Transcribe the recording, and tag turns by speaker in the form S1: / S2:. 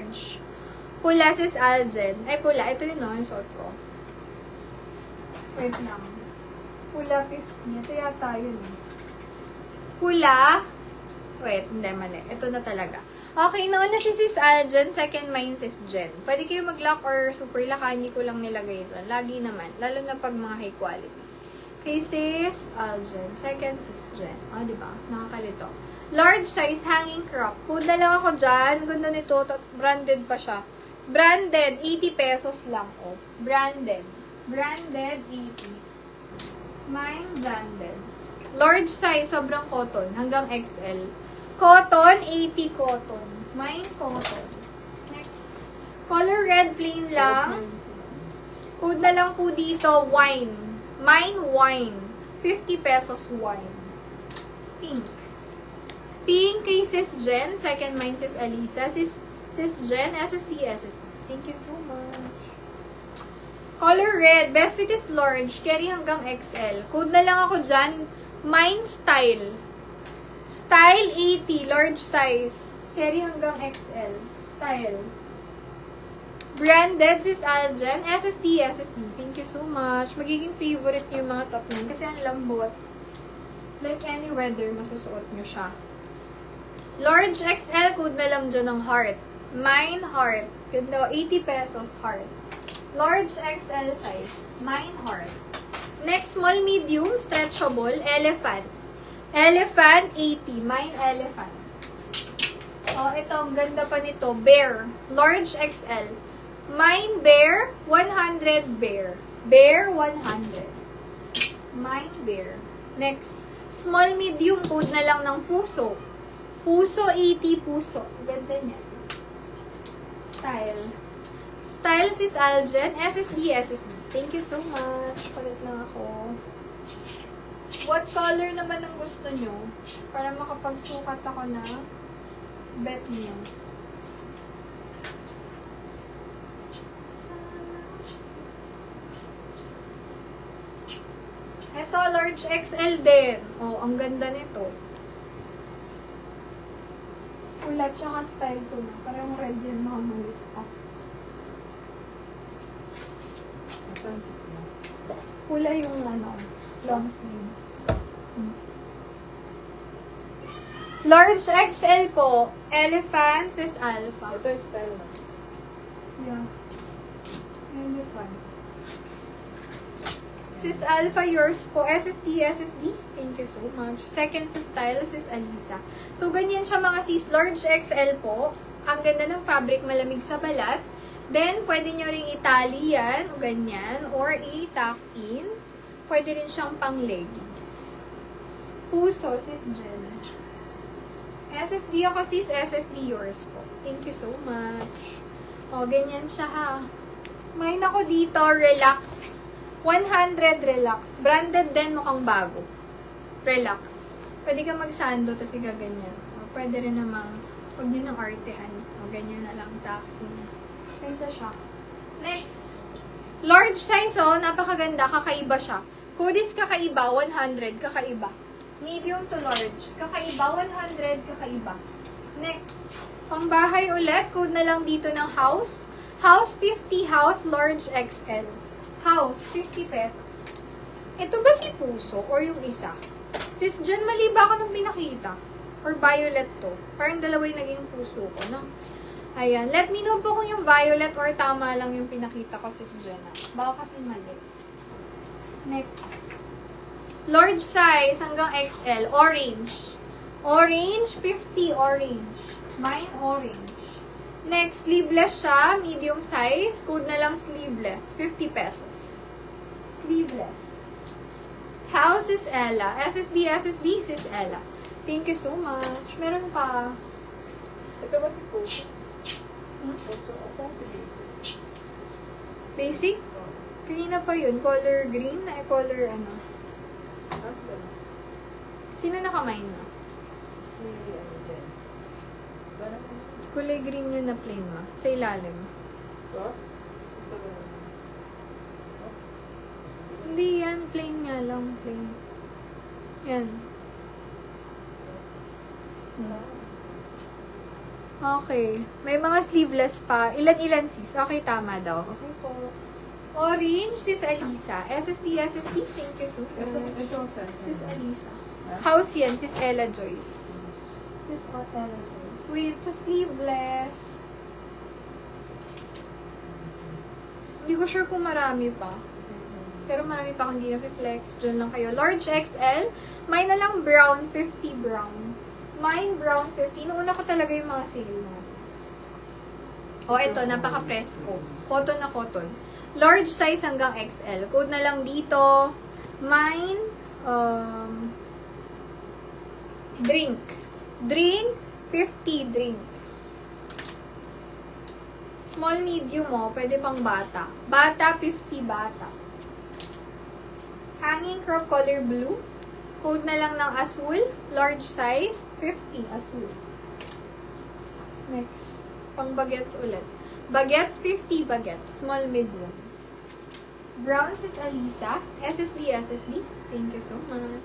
S1: large. Pula sis Aljen. Ay, pula. Ito yun, no? Yung suot ko. Wait lang. Pula 50. Ito yata yun. Pula. Wait, hindi, mali. Ito na talaga. Okay, nauna si sis Aljen. Second mine sis Jen. Pwede kayo mag-lock or super lock. Hindi ko lang nilagay dyan. Lagi naman. Lalo na pag mga high quality. Kay sis Aljen. Second sis Jen. O, diba? Nakakalito. Large size hanging crop. Puda lang ako dyan. Ganda nito. Branded pa siya. Branded. 80 pesos lang. O. Branded. Branded 80. Mine branded. Large size. Sobrang cotton. Hanggang XL. Cotton. 80 cotton. Mine cotton. Next. Color red plain lang. Code na lang po dito. Wine. Mine wine. 50 pesos wine. Pink. Pink kay Sis Jen. Second mine Sis Alisa. Sis Jen. SSD. Thank you so much. Color red. Best fit is large. Carry hanggang XL. Code na lang ako dyan. Mine style. Style 80. Large size. Carry hanggang XL. Style. Branded Sis Aljen. SSD. Thank you so much. Magiging favorite niyo yung mga top niyan. Kasi ang lambot. Like any weather, masusuot niyo siya. Large XL, code na lang dyan ng heart. Mine heart. Ganda, 80 pesos heart. Large XL size. Mine heart. Next, small medium, stretchable, elephant. Elephant, 80. Mine elephant. Oh, ito, ang ganda pa nito. Bear. Large XL. Mine bear, 100 bear. Bear, 100. Mine bear. Next, small medium, code na lang ng puso. Puso, 80 puso. Ganda niya. Style. Style sis Aljen. SSD. Thank you so much. Palit lang ako. What color naman ang gusto nyo? Para makapagsukat ako na bet niyo. Ito, large XL din. Oh, ang ganda nito. Pula, tsaka style to na. Parang red yan, makamulit ako. Pula yung long sleeve. Large XL po. Elephant sis Alpha.
S2: Ito yung style na.
S1: Yeah. Elephant. Sis Alpha, yours po. SSD. Thank you so much. Second sa style, sis Alisa. So, ganyan siya mga sis. Large XL po. Ang ganda ng fabric, malamig sa balat. Then, pwede nyo ring itali yan, o ganyan, or i-tuck in. Pwede rin siyang pang leggings. Puso, sis Jen. SSD ako sis, SSD yours po. Thank you so much. O, ganyan siya ha. Mine ako dito, relax. 100 relax. Branded din, mukhang bago. Relax. Pwede ka magsando, tapos gaganyan. O, pwede rin namang, huwag nyo ng artehan. O, ganyan na lang, takin. Ganda siya. Next. Large size, oh. Napakaganda. Kakaiba siya. Code is kakaiba. 100. Kakaiba. Medium to large. Kakaiba. 100. Kakaiba. Next. Pangbahay ulit. Code na lang dito ng house. House 50. House large XL. House 50 pesos. Ito ba si Puso? Or yung isa? Sis Jen, mali ba ako nung pinakita? Or violet to? Parang dalawa yung naging puso ko, no? Ayan. Let me know po kung yung violet or tama lang yung pinakita ko, sis Jenna. Baka kasi mali. Next. Large size hanggang XL. Orange. Orange, 50 orange. Mine orange. Next, sleeveless siya. Medium size. Code na lang sleeveless. 50 pesos. Sleeveless. House is Ella. SSD, sis Ella. Thank you so much. Meron pa.
S2: Ito ba si Puso? Puso, saan si Basic?
S1: Basic? Kanina pa yun. Color green na color ano. Sino nakamine na?
S2: Si Jen.
S1: Kulay green yun na plain ma. Sa ilalim.
S2: Ito?
S1: Hindi yan. Plain nga lang. Plain. Yan. Okay. May mga sleeveless pa. Ilan-ilan sis? Okay, tama daw.
S2: Okay po.
S1: Orange, sis Alisa. SSD. Thank you so much.
S2: Ito ang center.
S1: Sis Alisa. House yan, sis Ella Joyce. Sis Ella Joyce. Wait, sa sleeveless. Hindi ko sure kung marami pa. Pero marami pa kung hindi na-flex. Diyan lang kayo. Large XL. Mine na lang brown, 50 brown. Mine brown, 50. Noong una ko talaga yung mga sale mga sis. O, ito, napaka-presko. Cotton na cotton. Large size hanggang XL. Code na lang dito. Mine, drink. Drink, 50 drink. Small, medium mo, pwede pang bata. Bata, 50 bata. Hanging crop color blue. Code na lang ng asul. Large size, 50 asul. Next. Pang bagets ulit. Bagets, 50 bagets. Small, medium. Brown is Alisa. SSD. Thank you so much.